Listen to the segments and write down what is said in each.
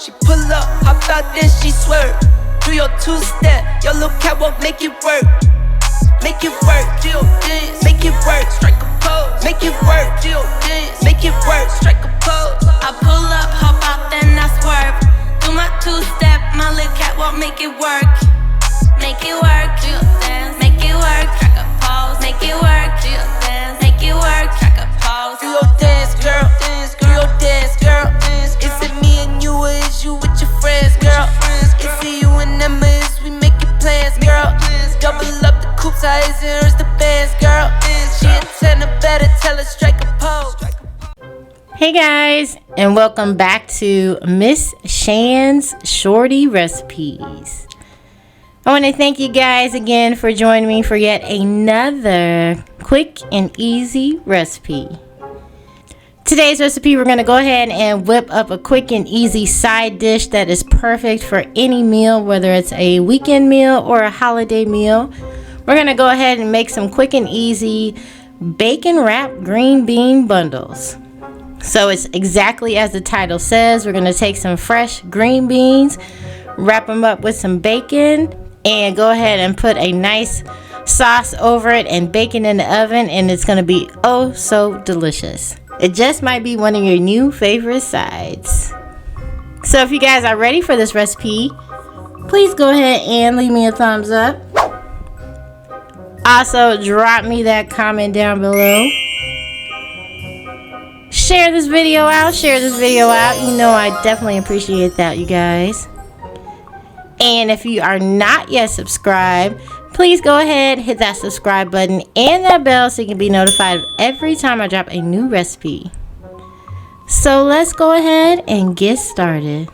She pull up, hop out, then she swerve. Do your two-step, your little catwalk, make it work. Make it work, Jill dance, make it work, strike a pose. Make it work, Jill dance, make it work, strike a pose. I pull up, hop out, then I swerve. Do my two-step, my little catwalk, make it work. Make it work, Jill dance, make it work, strike a pose. Make it work, Jill dance, make it work, strike a pose. Do your dance, girl, do your dance, girl. Is it me and you, or is you with your friends, girl? Is it you and them, or is we making plans, girl? Double up the coops, how is it, hers the bands, girl? She a 10, better tell her strike a pose. Hey guys, and welcome back to Miss Shan's Shorty Recipes. I want to thank you guys again for joining me for yet another quick and easy recipe. Today's recipe, we're going to go ahead and whip up a quick and easy side dish that is perfect for any meal, whether it's a weekend meal or a holiday meal. We're going to go ahead and make some quick and easy bacon wrapped green bean bundles. So it's exactly as the title says. We're going to take some fresh green beans, wrap them up with some bacon, and go ahead and put a nice sauce over it and bake it in the oven, and it's going to be oh so delicious. It just might be one of your new favorite sides. So if you guys are ready for this recipe, please go ahead and leave me a thumbs up. Also, drop me that comment down below. Share this video out. You know I definitely appreciate that, you guys. And if you are not yet subscribed, please go ahead, hit that subscribe button and that bell so you can be notified of every time I drop a new recipe. So let's go ahead and get started.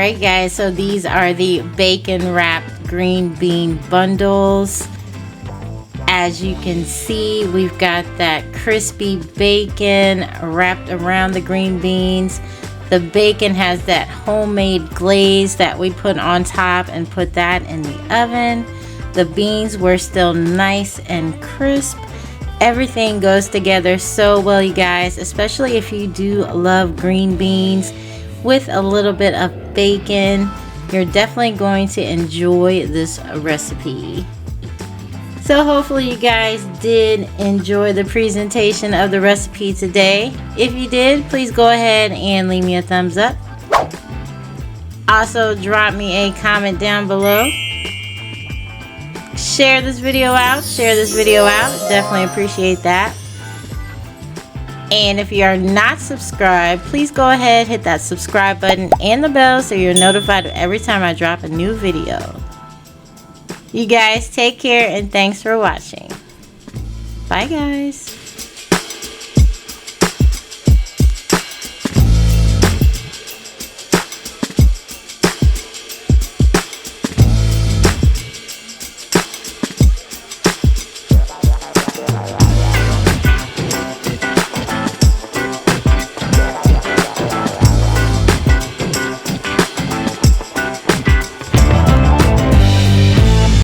Alright guys, so these are the bacon wrapped green bean bundles. As you can see, we've got that crispy bacon wrapped around the green beans. The bacon has that homemade glaze that we put on top and put that in the oven. The beans were still nice and crisp. Everything goes together so well, you guys, especially if you do love green beans with a little bit of bacon. You're definitely going to enjoy this recipe. So hopefully you guys did enjoy the presentation of the recipe today. If you did, please go ahead and leave me a thumbs up. Also, drop me a comment down below. Share this video out. Definitely appreciate that. And if you are not subscribed, please go ahead, hit that subscribe button and the bell so you're notified every time I drop a new video. You guys take care and thanks for watching. Bye guys.